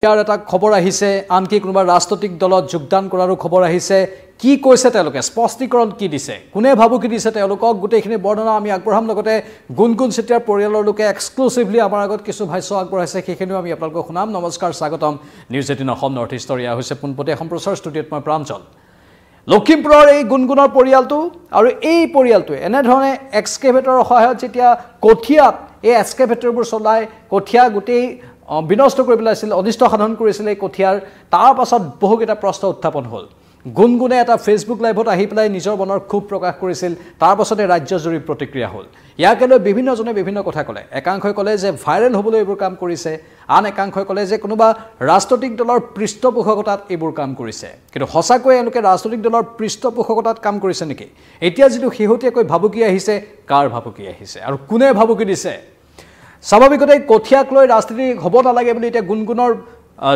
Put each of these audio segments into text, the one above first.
ইয়াৰ এটা খবৰ আহিছে আনকি কোনোবা ৰাজনৈতিক দলত যোগদান কৰাৰো খবৰ আহিছে কি কৈছে তেওঁলোকে স্পষ্টীকৰণ কি দিছে কোনে ভাবুকি দিছে তেওঁলোকক গোটেইখিনি বৰ্ণনা আমি আগবঢ়াম লগতে গুণগুণ চেতিয়াৰ পৰিয়ালৰ লোকে এক্সক্লুসিভলি আমাৰ আগত কিছু ভাষ্য আগবঢ়াইছে সেইখিনিও আমি আপোনালোকক শুনাম নমস্কাৰ স্বাগতম নিউজ 18 অসম নৰ্থ ইষ্টৰ ইয়া হৈছে পোনপটীয়া সম্প্ৰচাৰ ষ্টুডিঅ'ত মই প্ৰাঞ্জল লখিমপুৰৰ এই গুণগুণৰ পৰিয়ালটো আৰু এই পৰিয়ালটোৱে এনেধৰণে এক্সকেভেটৰৰ সহায়ত যেতিয়া কঠিয়াত এই এক্সকেভেটৰবোৰ চলাই কঠিয়া গোটেই বিনষ্ট কৰি পেলাইছিল অনিষ্ট সাধন কৰিছিল এই কঠিয়াৰ তাৰ পাছত বহুকেইটা প্ৰশ্ন উত্থাপন হ'ল গুণগুণে এটা ফেচবুক লাইভত আহি পেলাই নিজৰ মনৰ ক্ষোভ প্ৰকাশ কৰিছিল তাৰ পাছতে ৰাজ্যজুৰি প্ৰতিক্ৰিয়া হ'ল ইয়াকে লৈ বিভিন্নজনে বিভিন্ন কথা ক'লে একাংশই ক'লে যে ভাইৰেল হ'বলৈ এইবোৰ কাম কৰিছে আন একাংশই ক'লে যে কোনোবা ৰাজনৈতিক দলৰ পৃষ্ঠপোষকতাত এইবোৰ কাম কৰিছে কিন্তু সঁচাকৈ এওঁলোকে ৰাজনৈতিক দলৰ পৃষ্ঠপোষকতাত কাম কৰিছে নেকি এতিয়া যিটো শেহতীয়াকৈ ভাবুকি আহিছে কাৰ ভাবুকি আহিছে আৰু কোনে ভাবুকি দিছে স্বাভাৱিকতে কঠিয়াক লৈ ৰাজনীতি হ'ব নালাগে বুলি এতিয়া গুণগুণৰ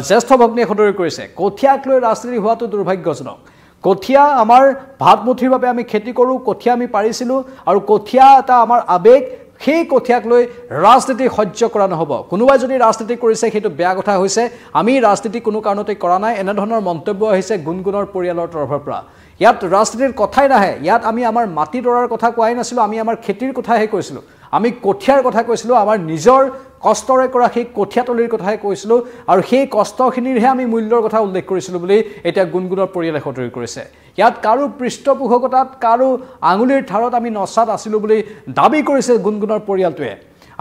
জ্যেষ্ঠ ভগ্নীয়ে সদৰি কৰিছে কঠিয়াক লৈ ৰাজনীতি হোৱাটো দুৰ্ভাগ্যজনক কঠিয়া আমাৰ ভাতমুঠিৰ বাবে আমি খেতি কৰোঁ কঠিয়া আমি পাৰিছিলোঁ আৰু কঠিয়া এটা আমাৰ আবেগ সেই কঠিয়াক লৈ ৰাজনীতি সহ্য কৰা নহ'ব কোনোবাই যদি ৰাজনীতি কৰিছে সেইটো বেয়া কথা হৈছে আমি ৰাজনীতি কোনো কাৰণতে কৰা নাই এনেধৰণৰ মন্তব্য আহিছে গুণগুণৰ পৰিয়ালৰ তৰফৰ পৰা ইয়াত ৰাজনীতিৰ কথাই নাহে ইয়াত আমি আমাৰ মাটি দৰাৰ কথা কোৱাই নাছিলোঁ আমি আমাৰ খেতিৰ কথাহে কৈছিলোঁ আমি কঠিয়াৰ কথা কৈছিলোঁ আমাৰ নিজৰ কষ্টৰে কৰা সেই কঠিয়াতলিৰ কথাহে কৈছিলোঁ আৰু সেই কষ্টখিনিৰহে আমি মূল্যৰ কথা উল্লেখ কৰিছিলোঁ বুলি এতিয়া গুণগুণৰ পৰিয়ালে সদৰি কৰিছে ইয়াত কাৰো পৃষ্ঠপোষকতাত কাৰো আঙুলিৰ ধাৰত আমি নচাত আছিলোঁ বুলি দাবী কৰিছে গুণগুণৰ পৰিয়ালটোৱে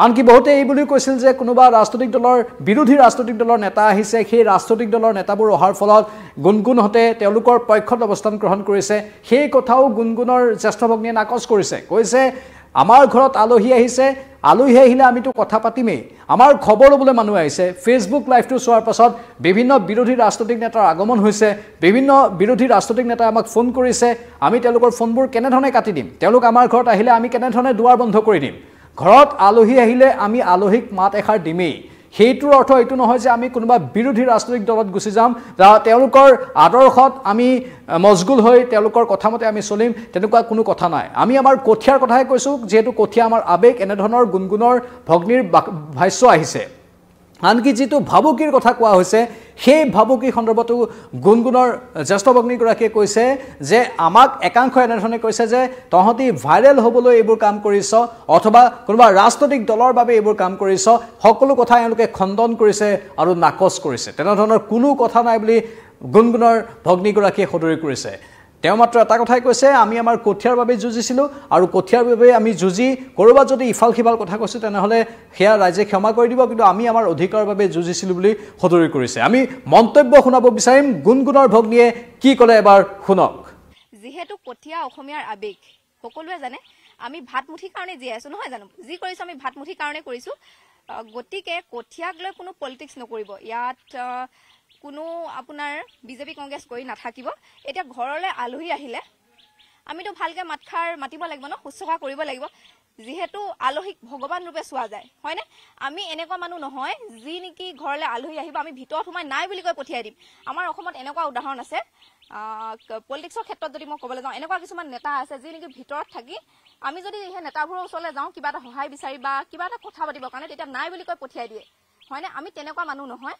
আনকি বহুতে এই বুলি কৈছিল যে কোনোবা ৰাজনৈতিক দলৰ বিৰোধী ৰাজনৈতিক দলৰ নেতা আহিছে সেই ৰাজনৈতিক দলৰ নেতাবোৰ অহাৰ ফলত গুণগুণহঁতে তেওঁলোকৰ পক্ষত অৱস্থান গ্ৰহণ কৰিছে সেই কথাও গুণগুণৰ জ্যেষ্ঠ ভগ্নীয়ে নাকচ কৰিছে কৈছে আমাৰ ঘৰত আলহী আহিছে আলহী আহিলে আমিতো কথা পাতিমেই আমাৰ খবৰ ল'বলৈ মানুহ আহিছে ফেচবুক লাইভটো চোৱাৰ পাছত বিভিন্ন বিৰোধী ৰাজনৈতিক নেতাৰ আগমন হৈছে বিভিন্ন বিৰোধী ৰাজনৈতিক নেতাই আমাক ফোন কৰিছে আমি তেওঁলোকৰ ফোনবোৰ কেনেধৰণে কাটি দিম তেওঁলোক আমাৰ ঘৰত আহিলে আমি কেনেধৰণে দুৱাৰ বন্ধ কৰি দিম ঘৰত আলহী আহিলে আমি আলহীক মাত এষাৰ দিমেই সেইটোৰ অৰ্থ এইটো নহয় যে আমি কোনোবা বিৰোধী ৰাজনৈতিক দলত গুচি যাম তেওঁলোকৰ আদৰ্শত আমি মজগুল হৈ তেওঁলোকৰ কথামতে আমি চলিম তেনেকুৱা কোনো কথা নাই আমি আমাৰ কঠিয়াৰ কথাহে কৈছোঁ যিহেতু কঠিয়া আমাৰ আবেগ এনেধৰণৰ গুণগুণৰ ভগ্নীৰ ভাষ্য আহিছে আনকি যিটো ভাবুকিৰ কথা কোৱা হৈছে সেই ভাবুকি সন্দৰ্ভতো গুণগুণৰ জ্যেষ্ঠ ভগ্নীগৰাকীয়ে কৈছে যে আমাক একাংশ এনেধৰণে কৈছে যে তহঁতি ভাইৰেল হ'বলৈ এইবোৰ কাম কৰিছ অথবা কোনোবা ৰাজনৈতিক দলৰ বাবে এইবোৰ কাম কৰিছ সকলো কথা এওঁলোকে খণ্ডন কৰিছে আৰু নাকচ কৰিছে তেনেধৰণৰ কোনো কথা নাই বুলি গুণগুণৰ ভগ্নীগৰাকীয়ে সদৰি কৰিছে তেওঁ মাত্ৰ এটা কথাই কৈছে আমি আমাৰ কঠিয়াৰ বাবে যুঁজিছিলোঁ আৰু কঠিয়াৰ বাবে আমি যুঁজি ক'ৰবাত যদি ইফাল সিফাল কথা কৈছোঁ তেনেহ'লে সেয়া ৰাইজে ক্ষমা কৰি দিব কিন্তু আমি আমাৰ অধিকাৰৰ বাবে যুঁজিছিলোঁ বুলি সদৰি কৰিছে আমি মন্তব্য শুনাব বিচাৰিম গুণগুণৰ ভগ্নীয়ে কি ক'লে এবাৰ শুনক যিহেতু কঠিয়া অসমীয়াৰ আবেগ সকলোৱে জানে আমি ভাতমুঠিৰ কাৰণে জীয়াই আছোঁ নহয় জানো যি কৰিছোঁ আমি ভাতমুঠিৰ কাৰণে কৰিছোঁ গতিকে কঠিয়াক লৈ কোনো পলিটিক্স নকৰিব ইয়াত কোনো আপোনাৰ বিজেপি কংগ্ৰেছ কৰি নাথাকিব এতিয়া ঘৰলৈ আলহী আহিলে আমিতো ভালকৈ মাতিব লাগিব ন শুশ্ৰূষা কৰিব লাগিব যিহেতু আলহীক ভগৱান ৰূপে চোৱা যায় হয়নে আমি এনেকুৱা মানুহ নহয় যি নেকি ঘৰলৈ আলহী আহিব আমি ভিতৰত সোমাই নাই বুলি কৈ পঠিয়াই দিম আমাৰ অসমত এনেকুৱা উদাহৰণ আছে পলিটিক্সৰ ক্ষেত্ৰত যদি মই ক'বলৈ যাওঁ এনেকুৱা কিছুমান নেতা আছে যি নেকি ভিতৰত থাকি আমি যদি সেই নেতাবোৰৰ ওচৰলৈ যাওঁ কিবা এটা সহায় বিচাৰি বা কিবা এটা কথা পাতিবৰ কাৰণে তেতিয়া নাই বুলি কৈ পঠিয়াই দিয়ে হয়নে আমি তেনেকুৱা মানুহ নহয়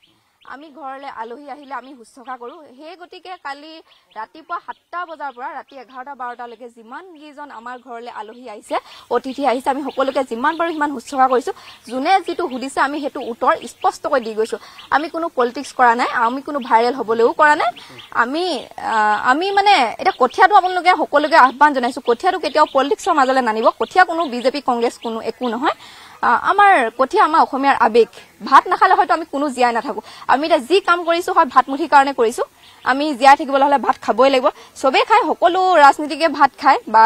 আমি ঘৰলৈ আলহী আহিলে আমি শুশ্ৰূষা কৰোঁ সেই গতিকে কালি ৰাতিপুৱা 7টা বজাৰ পৰা ৰাতি 11-12টালৈকে যিমান কেইজন আমাৰ ঘৰলৈ আলহী আহিছে অতিথি আহিছে আমি সকলোকে যিমান পাৰোঁ সিমান শুশ্ৰূষা কৰিছোঁ যোনে যিটো সুধিছে আমি সেইটো উত্তৰ স্পষ্টকৈ দি গৈছোঁ আমি কোনো পলিটিক্স কৰা নাই আমি কোনো ভাইৰেল হ'বলৈও কৰা নাই আমি মানে এতিয়া কঠিয়াটো আপোনালোকে সকলোকে আহ্বান জনাইছোঁ কঠিয়াটো কেতিয়াও পলিটিক্সৰ মাজলৈ নানিব কঠিয়া কোনো বিজেপি কংগ্ৰেছ কোনো একো নহয় আমাৰ কঠিয়া আমাৰ অসমীয়াৰ আবেগ ভাত নাখালে হয়তো আমি কোনো জীয়াই নাথাকোঁ আমি এতিয়া যি কাম কৰিছোঁ হয় ভাতমুঠিৰ কাৰণে কৰিছোঁ আমি জীয়াই থাকিবলৈ হ'লে ভাত খাবই লাগিব চবেই খায় সকলো ৰাজনীতিকে ভাত খায় বা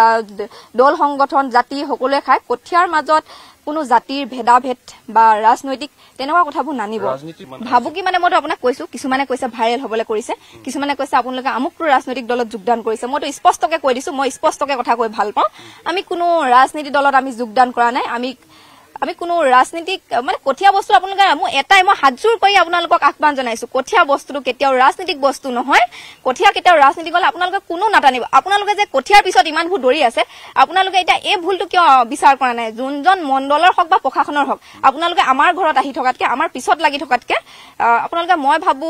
দল সংগঠন জাতি সকলোৱে খায় কঠিয়াৰ মাজত কোনো জাতিৰ ভেদাভেদ বা ৰাজনৈতিক তেনেকুৱা কথাবোৰ নানিব ভাবুকি মানে মইতো আপোনাক কৈছোঁ কিছুমানে কৈছে ভাইৰেল হ'বলৈ কৰিছে কিছুমানে কৈছে আপোনালোকে আমুকটো ৰাজনৈতিক দলত যোগদান কৰিছে মইতো স্পষ্টকৈ কৈ দিছোঁ মই স্পষ্টকৈ কথা কৈ ভাল পাওঁ আমি কোনো ৰাজনীতি দলত আমি যোগদান কৰা নাই আমি আমি কোনো ৰাজনীতিক মানে কঠীয়া বস্তু আপোনালোকে মই এটাই মই হাতজোৰ কৰি আপোনালোকক আহ্বান জনাইছো কঠীয়া বস্তুটো কেতিয়াও ৰাজনীতিক বস্তু নহয় কঠীয়া কেতিয়াও ৰাজনীতিক হলে আপোনালোকে কোনো নাটানিব আপোনালোকে যে কঠীয়াৰ পিছত ইমান ভূ দৌৰি আছে আপোনালোকে এতিয়া এই ভুলটো কিয় বিচাৰ কৰা নাই যোনজন মণ্ডলৰ হক বা প্ৰশাসনৰ হক আপোনালোকে আমাৰ ঘৰত আহি থকাতকে আমাৰ পিছত লাগি থকাতকে আপোনালোকে মই ভাবো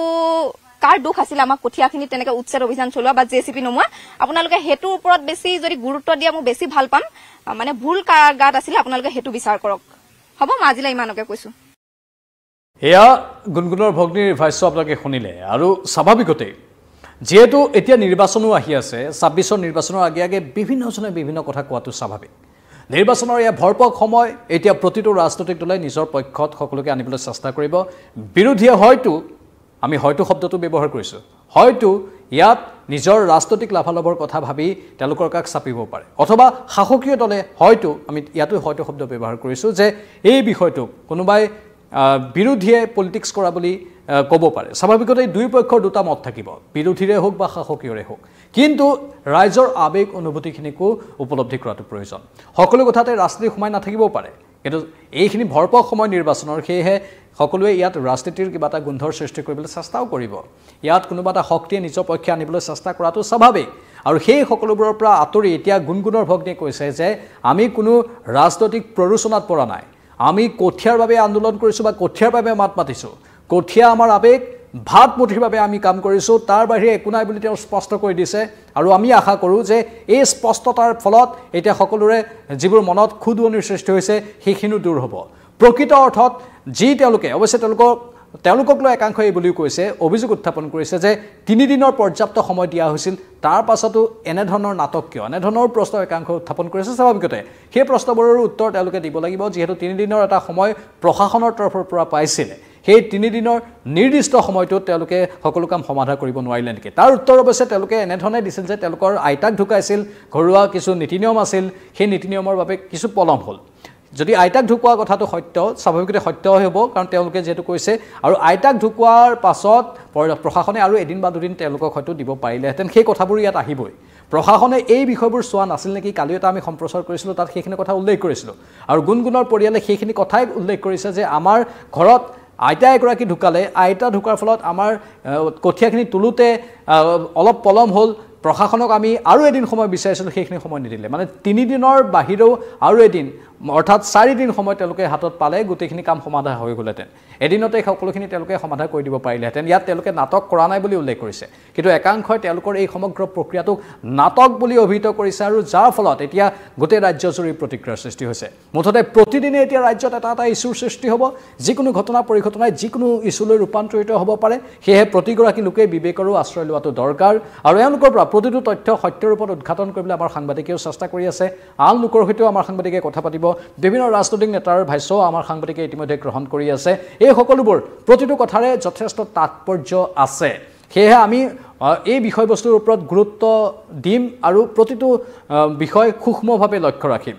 কাৰ দুখ আছিল আমাক কঠিয়াখিনি তেনেকৈ উচ্ছেদ অভিযান চলোৱা বা জেচিপি নমোৱা আপোনালোকে হেতুৰ ওপৰত বেছি যদি গুৰুত্ব দিয়া মই বেছি ভাল পাম মানে ভুল কাৰ গাত আছিল আপোনালোকে হেতু বিচাৰ কৰক হ'ব মই আজিলৈ ইমানকে কৈছো এয়া গুণগুণৰ ভগ্নীৰ ভাষ্য আপোনালোকে শুনিলে আৰু স্বাভাৱিকতে যেহেতু এতিয়া নিৰ্বাচনো আহি আছে 26ৰ নিৰ্বাচনৰ আগে আগে বিভিন্নজনে বিভিন্ন কথা কোৱাটো স্বাভাৱিক নিৰ্বাচনৰ এয়া ভৰপক সময় এতিয়া প্ৰতিটো ৰাজনৈতিক দলে নিজৰ পক্ষত সকলোকে আনিবলৈ চেষ্টা কৰিব বিৰোধীয়ে হয়তো আমি হয়তো শব্দটো ব্যৱহাৰ কৰিছো হয়তো ইয়াত নিজৰ ৰাজনৈতিক লাভালাভৰ কথা ভাবি তেওঁলোকৰ কাক চাপিব পাৰে অথবা শাসকীয় দলে হয়তো আমি ইয়াতো হয়তো শব্দ ব্যৱহাৰ কৰিছো যে এই বিষয়টো কোনোবাই বিৰোধীয়ে পলিটিক্স কৰা বুলি ক'ব পাৰে স্বাভাৱিকতে দুই পক্ষৰ দুটা মত থাকিব বিৰোধীৰে হোক বা শাসকীয়ৰে হোক কিন্তু ৰাইজৰ আবেগ অনুভূতিখিনিকো উপলব্ধি কৰাটো প্ৰয়োজন সকলো কথাতে ৰাজনীতি সোমাই নাথাকিবও পাৰে কিন্তু এইখিনি ভৰপক সময় নিৰ্বাচনৰ সেয়েহে সকলোৱে ইয়াত ৰাজনীতিৰ কিবা এটা গোন্ধৰ সৃষ্টি কৰিবলৈ চেষ্টাও কৰিব ইয়াত কোনোবা এটা শক্তিয়ে নিজৰ পক্ষে আনিবলৈ চেষ্টা কৰাটো স্বাভাৱিক আৰু সেই সকলোবোৰৰ পৰা আঁতৰি এতিয়া গুণগুণৰ ভগ্নীয়ে কৈছে যে আমি কোনো ৰাজনৈতিক প্ৰৰোচনাত পৰা নাই আমি কঠীয়াৰ বাবে আন্দোলন কৰিছো বা কঠীয়াৰ বাবে মাত মাতিছো কঠীয়া আমাৰ আবেগ ভাত মুঠিৰ বাবে আমি কাম কৰিছো তাৰ বাহিৰে একো নাই বুলি তেওঁ স্পষ্ট কৰি দিছে আৰু আমি আশা কৰোঁ যে এই স্পষ্টতাৰ ফলত এতিয়া সকলোৰে যিবোৰ মনত খুদুৱনিৰ সৃষ্টি হৈছে সেইখিনিও দূৰ হ'ব প্ৰকৃত অৰ্থত যি তেওঁলোকে অৱশ্যে তেওঁলোকক লৈ একাংশই এই বুলিও কৈছে অভিযোগ উত্থাপন কৰিছে যে 3 দিনৰ পৰ্যাপ্ত সময় দিয়া হৈছিল তাৰ পাছতো এনেধৰণৰ নাটক কিয় এনেধৰণৰ প্ৰশ্ন একাংশ উত্থাপন কৰিছে স্বাভাৱিকতে সেই প্ৰশ্নবোৰৰ উত্তৰ তেওঁলোকে দিব লাগিব যিহেতু 3 দিনৰ এটা সময় প্ৰশাসনৰ তৰফৰ পৰা পাইছিল সেই 3 দিনৰ নিৰ্দিষ্ট সময়টোত তেওঁলোকে সকলো কাম সমাধা কৰিব নোৱাৰিলে নেকি তাৰ উত্তৰ অৱশ্যে তেওঁলোকে এনেধৰণে দিছিল যে তেওঁলোকৰ আইতাক ঢুকাইছিল ঘৰুৱা কিছু নীতি নিয়ম আছিল সেই নীতি নিয়মৰ বাবে কিছু পলম হ'ল যদি আইতাক ঢুকোৱা কথাটো সত্য স্বাভাৱিকতে সত্য হ'ব কাৰণ তেওঁলোকে যেটো কৈছে আৰু আইতাক ঢুকোৱাৰ পাছত প্ৰশাসনে আৰু এদিন বা দুদিন তেওঁলোকক হয়তো দিব পাৰিলেহেঁতেন সেই কথাবোৰ ইয়াত আহিবই প্ৰশাসনে এই বিষয়বোৰ চোৱা নাছিল নেকি কালি এটা আমি সম্প্ৰচাৰ কৰিছিলোঁ তাত সেইখিনি কথা উল্লেখ কৰিছিলোঁ আৰু গুণগুণৰ পৰিয়ালে সেইখিনি কথাই উল্লেখ কৰিছে যে আমাৰ ঘৰত আইতা এগৰাকী ঢুকালে আইতা ঢুকাৰ ফলত আমাৰ কঠীয়াখিনি তুলুতে অলপ পলম হ'ল প্ৰশাসনক আমি আৰু এদিন সময় বিচাৰিছিলোঁ সেইখিনি সময় নিদিলে মানে 3 দিনৰ বাহিৰেও আৰু এদিন অৰ্থাৎ 4 দিন সময় তেওঁলোকে হাতত পালে গোটেইখিনি কাম সমাধা হৈ গ'লহেঁতেন এদিনতে সকলোখিনি তেওঁলোকে সমাধা কৰি দিব পাৰিলেহেঁতেন ইয়াত তেওঁলোকে নাটক কৰা নাই বুলি উল্লেখ কৰিছে কিন্তু একাংশই তেওঁলোকৰ এই সমগ্ৰ প্ৰক্ৰিয়াটোক নাটক বুলি অভিহিত কৰিছে আৰু যাৰ ফলত এতিয়া গোটেই ৰাজ্যজুৰি প্ৰতিক্ৰিয়াৰ সৃষ্টি হৈছে মুঠতে প্ৰতিদিনে এতিয়া ৰাজ্যত এটা ইছ্যুৰ সৃষ্টি হ'ব যিকোনো ঘটনা পৰিঘটনাই যিকোনো ইছ্যুলৈ ৰূপান্তৰিত হ'ব পাৰে সেয়েহে প্ৰতিগৰাকী লোকে বিবেকৰো আশ্ৰয় লোৱাটো দৰকাৰ আৰু এওঁলোকৰ পৰা প্ৰতিটো তথ্য সত্যৰ ওপৰত উদ্ঘাটন কৰিবলৈ আমাৰ সাংবাদিকেও চেষ্টা কৰি আছে আন লোকৰ সৈতেও আমাৰ সাংবাদিকে কথা পাতিব বিভিন্ন ৰাজনৈতিক নেতাৰ ভাষ্য আমাৰ সাংবাদিকে ইতিমধ্যে গ্ৰহণ কৰি আছে এই সকলোবোৰ প্ৰতিটো কথাৰে যথেষ্ট তাৎপৰ্য আছে সেয়েহে আমি এই বিষয়বস্তুৰ ওপৰত গুৰুত্ব দিম আৰু প্ৰতিটো বিষয় সূক্ষ্মভাৱে লক্ষ্য ৰাখিম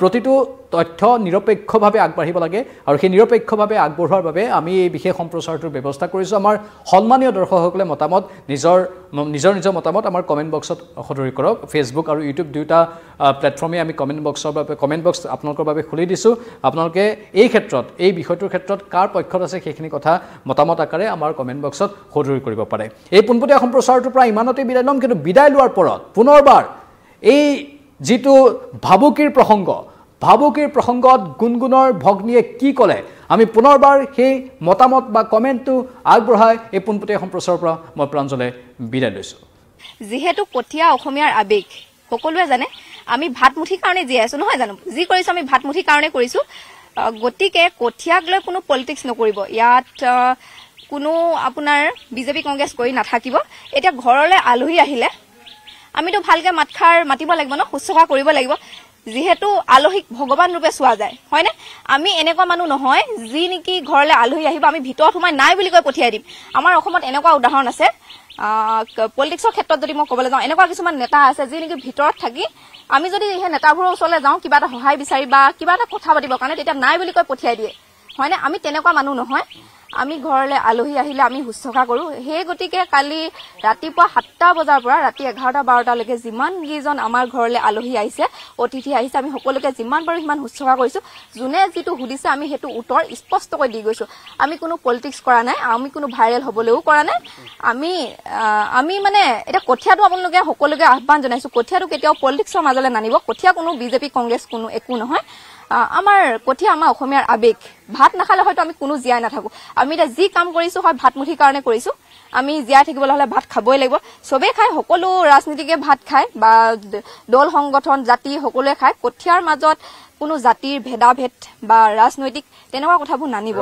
প্ৰতিটো তথ্য নিৰপেক্ষভাৱে আগবাঢ়িব লাগে আৰু সেই নিৰপেক্ষভাৱে আগবঢ়োৱাৰ বাবে আমি এই বিশেষ সম্প্ৰচাৰটোৰ ব্যৱস্থা কৰিছোঁ আমাৰ সন্মানীয় দৰ্শকসকলে মতামত নিজৰ মতামত আমাৰ কমেণ্ট বক্সত সদৰি কৰক ফেচবুক আৰু ইউটিউব দুয়োটা প্লেটফৰ্মে আমি কমেণ্ট বক্স আপোনালোকৰ বাবে খুলি দিছোঁ আপোনালোকে এই ক্ষেত্ৰত এই বিষয়টোৰ ক্ষেত্ৰত কাৰ পক্ষত আছে সেইখিনি কথা মতামত আকাৰে আমাৰ কমেণ্ট বক্সত সদৰি কৰিব পাৰে এই পোনপটীয়া সম্প্ৰচাৰটোৰ পৰা ইমানতে বিদায় ল'ম কিন্তু বিদায় লোৱাৰ পৰত পুনৰবাৰ এই যিটো ভাবুকিৰ প্ৰসংগত গুণগুণৰ ভগ্নীয়ে কি ক'লে আমি পুনৰবাৰ সেই মতামত বা কমেণ্টটো আগবঢ়াই এই পোনপটীয়া সম্প্ৰচাৰৰ পৰা মই প্ৰাঞ্জলে বিদায় লৈছোঁ যিহেতু কঠীয়া অসমীয়াৰ আবেগ সকলোৱে জানে আমি ভাত মুঠিৰ কাৰণে জীয়াই আছো নহয় জানো যি কৰিছো আমি ভাত মুঠিৰ কাৰণে কৰিছো গতিকে কঠীয়াক লৈ কোনো পলিটিক্স নকৰিব ইয়াত কোনো আপোনাৰ বিজেপি কংগ্ৰেছ কৰি নাথাকিব এতিয়া ঘৰলৈ আলহী আহিলে আমিতো ভালকে মাতিব লাগিব ন শুশ্ৰূষা কৰিব লাগিব যিহেতু আলহীক ভগৱান ৰূপে চোৱা যায় হয়নে আমি এনেকুৱা মানুহ নহয় যি নেকি ঘৰলৈ আলহী আহিব আমি ভিতৰত সোমাই নাই বুলি কৈ পঠিয়াই দিম আমাৰ অসমত এনেকুৱা উদাহৰণ আছে পলিটিক্সৰ ক্ষেত্ৰত যদি মই ক'বলৈ যাওঁ এনেকুৱা কিছুমান নেতা আছে যি নেকি ভিতৰত থাকি আমি যদি সেই নেতাবোৰৰ ওচৰলৈ যাওঁ কিবা এটা সহায় বিচাৰি বা কিবা এটা কথা পাতিবৰ কাৰণে তেতিয়া নাই বুলি কৈ পঠিয়াই দিয়ে হয়নে আমি তেনেকুৱা মানুহ নহয় আমি ঘৰলৈ আলহী আহিলে আমি শুশ্ৰূষা কৰোঁ সেই গতিকে কালি ৰাতিপুৱা 7টা বজাৰ পৰা ৰাতি 11-12টালৈকে যিমান কেইজন আমাৰ ঘৰলৈ আলহী আহিছে অতিথি আহিছে আমি সকলোকে যিমান পাৰো সিমান শুশ্ৰূষা কৰিছোঁ যোনে যিটো সুধিছে আমি সেইটো উত্তৰ স্পষ্টকৈ দি গৈছোঁ আমি কোনো পলিটিক্স কৰা নাই আমি কোনো ভাইৰেল হ'বলৈও কৰা নাই আমি মানে এটা কঠিয়াটো আপোনালোকে সকলোকে আহ্বান জনাইছোঁ কঠিয়াটো কেতিয়াও পলিটিক্সৰ মাজলৈ নানিব কঠিয়া কোনো বিজেপি কংগ্ৰেছ কোনো একো নহয় আমাৰ কঠিয়া আমাৰ অসমীয়াৰ আবেগ ভাত নাখালে হয়তো আমি কোনো জীয়াই নাথাকো আমি এটা যি কাম কৰিছো হয় ভাতমুঠিৰ কাৰণে কৰিছো আমি জীয়াই থাকিবলৈ হলে ভাত খাবই লাগিব সবে খায় সকলো ৰাজনীতিকে ভাত খায় বা দল সংগঠন জাতি সকলোৱে খায় কঠিয়াৰ মাজত কোনো জাতিৰ ভেদাভেদ বা ৰাজনৈতিক তেনেকুৱা কথাবোৰ নানিব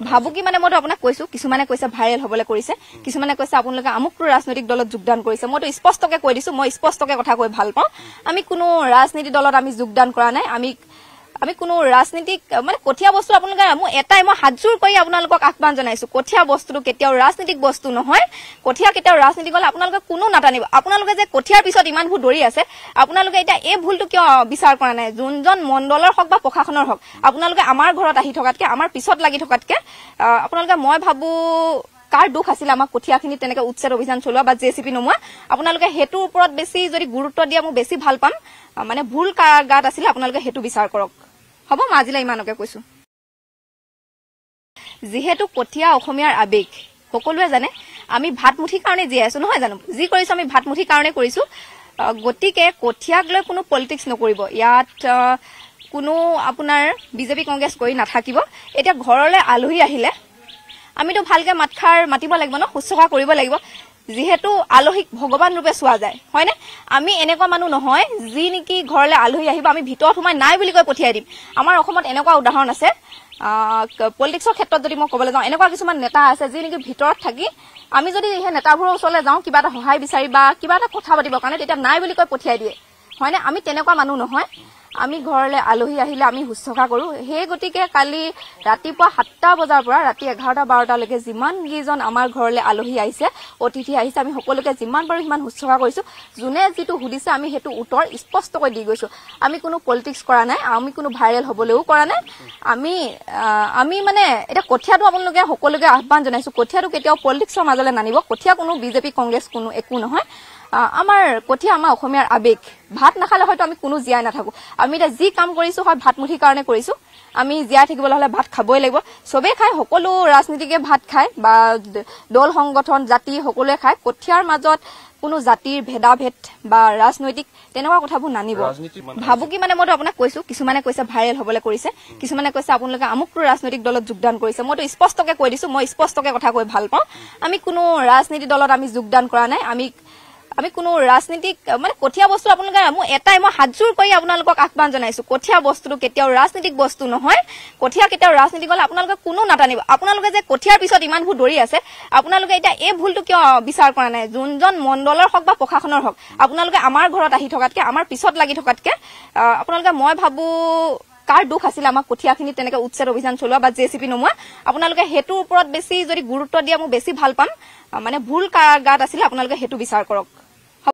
ভাবুকি মানে মইতো আপোনাক কৈছো কিছুমানে কৈছে ভাইৰেল হ'বলৈ কৰিছে কিছুমানে কৈছে আপোনালোকে আমুকটো ৰাজনৈতিক দলত যোগদান কৰিছে মইতো স্পষ্টকৈ কৈ দিছো মই স্পষ্টকৈ কথা কৈ ভাল পাওঁ আমি কোনো ৰাজনীতি দলত আমি যোগদান কৰা নাই আমি কোনো ৰাজনীতিক মানে কঠিয়া বস্তু আপোনালোকে মই এটাই মই হাতজোৰ কৰি আপোনালোকক আহ্বান জনাইছো কঠিয়া বস্তুটো কেতিয়াও ৰাজনীতিক বস্তু নহয় কঠিয়া কেতিয়াও ৰাজনীতি গলে আপোনালোকে কোনো নাটানিব আপোনালোকে যে কঠিয়াৰ পিছত ইমানবোৰ দৌৰি আছে আপোনালোকে এতিয়া এই ভুলটো কিয় বিচাৰ কৰা নাই যোনজন মণ্ডলৰ হওক বা প্ৰশাসনৰ হওক আপোনালোকে আমাৰ ঘৰত আহি থকাতকে আমাৰ পিছত লাগি থকাতকে আপোনালোকে মই ভাবো কাৰ দুখ আছিল আমাক কঠিয়াখিনি তেনেকৈ উচ্ছেদ অভিযান চলোৱা বা জেচিপি নমোৱা আপোনালোকে হেতুৰ ওপৰত বেছি যদি গুৰুত্ব দিয়া মই বেছি ভাল পাম মানে ভুল কাৰ গাত আছিল আপোনালোকে হেতু বিচাৰ কৰক হ'ব মই আজিলৈ ইমানকে কৈছো যিহেতু কঠিয়া অসমীয়াৰ আবেগ সকলোৱে জানে আমি ভাতমুঠিৰ কাৰণে জীয়াই আছো নহয় জানো যি কৰিছো আমি ভাতমুঠিৰ কাৰণে কৰিছো গতিকে কঠিয়াক লৈ কোনো পলিটিক্স নকৰিব ইয়াত কোনো আপোনাৰ বিজেপি কংগ্ৰেছ কৰি নাথাকিব এতিয়া ঘৰলৈ আলহী আহিলে আমিতো ভালকে মাতিব লাগিব ন শুশ্ৰূষা কৰিব লাগিব যিহেতু আলহীক ভগৱান ৰূপে চোৱা যায় হয়নে আমি এনেকুৱা মানুহ নহয় যি নেকি ঘৰলৈ আলহী আহিব আমি ভিতৰত সোমাই নাই বুলি কৈ পঠিয়াই দিম আমাৰ অসমত এনেকুৱা উদাহৰণ আছে পলিটিক্সৰ ক্ষেত্ৰত যদি মই ক'বলৈ যাওঁ এনেকুৱা কিছুমান নেতা আছে যি নেকি ভিতৰত থাকি আমি যদি সেই নেতাবোৰৰ ওচৰলৈ যাওঁ কিবা এটা সহায় বিচাৰি বা কিবা এটা কথা পাতিবৰ কাৰণে তেতিয়া নাই বুলি কৈ পঠিয়াই দিয়ে হয়নে আমি তেনেকুৱা মানুহ নহয় আমি ঘৰলৈ আলহী আহিলে আমি শুশ্ৰূষা কৰোঁ সেই গতিকে কালি ৰাতিপুৱা 7টা বজাৰ পৰা ৰাতি 11-12টালৈকে যিমান কেইজন আমাৰ ঘৰলৈ আলহী আহিছে অতিথি আহিছে আমি সকলোকে যিমান পাৰো সিমান শুশ্ৰূষা কৰিছোঁ যোনে যিটো সুধিছে আমি সেইটো উত্তৰ স্পষ্টকৈ দি গৈছোঁ আমি কোনো পলিটিক্স কৰা নাই আমি কোনো ভাইৰেল হ'বলৈও কৰা নাই আমি মানে এটা কঠিয়াটো আপোনালোকে সকলোকে আহ্বান জনাইছোঁ কঠিয়াটো কেতিয়াও পলিটিক্সৰ মাজলৈ নানিব কঠিয়া কোনো বিজেপি কংগ্ৰেছ কোনো একো নহয় আমাৰ কঠিয়া আমাৰ অসমীয়াৰ আবেগ ভাত নাখালে হয়তো আমি কোনো জীয়াই নাথাকো আমি এটা যি কাম কৰিছো হয় ভাতমুঠিৰ কাৰণে কৰিছো আমি জীয়াই থাকিবলৈ হলে ভাত খাবই লাগিব সবে খায় সকলো ৰাজনীতিকে ভাত খায় বা দল সংগঠন জাতি সকলোৱে খায় কঠিয়াৰ মাজত কোনো জাতিৰ ভেদাভেদ বা ৰাজনৈতিক তেনেকুৱা কথাবোৰ নানিব ভাবুকি মানে মইতো আপোনাক কৈছো কিছুমানে কৈছে ভাইৰেল হ'বলৈ কৰিছে কিছুমানে কৈছে আপোনালোকে আমুকটো ৰাজনৈতিক দলত যোগদান কৰিছে মইতো স্পষ্টকৈ কৈ দিছো মই স্পষ্টকৈ কথা কৈ ভাল পাওঁ আমি কোনো ৰাজনীতি দলত আমি যোগদান কৰা নাই আমি কোনো ৰাজনীতিক মানে কঠিয়া বস্তু আপোনালোকে মই এটাই মই হাতজোৰ কৰি আপোনালোকক আহ্বান জনাইছো কঠিয়া বস্তুটো কেতিয়াও ৰাজনীতিক বস্তু নহয় কঠিয়া কেতিয়াও ৰাজনীতি গলে আপোনালোকে কোনো নাটানিব আপোনালোকে যে কঠিয়াৰ পিছত ইমানবোৰ দৌৰি আছে আপোনালোকে এতিয়া এই ভুলটো কিয় বিচাৰ কৰা নাই যোনজন মণ্ডলৰ হওক বা প্ৰশাসনৰ হওক আপোনালোকে আমাৰ ঘৰত আহি থকাতকে আমাৰ পিছত লাগি থকাতকে আপোনালোকে মই ভাবো কাৰ দুখ আছিল আমাক কঠিয়াখিনি তেনেকৈ উচ্ছেদ অভিযান চলোৱা বা জেচিপি নমোৱা আপোনালোকে হেতুৰ ওপৰত বেছি যদি গুৰুত্ব দিয়া মই বেছি ভাল পাম মানে ভুল কাৰ গাত আছিল আপোনালোকে হেতু বিচাৰ কৰক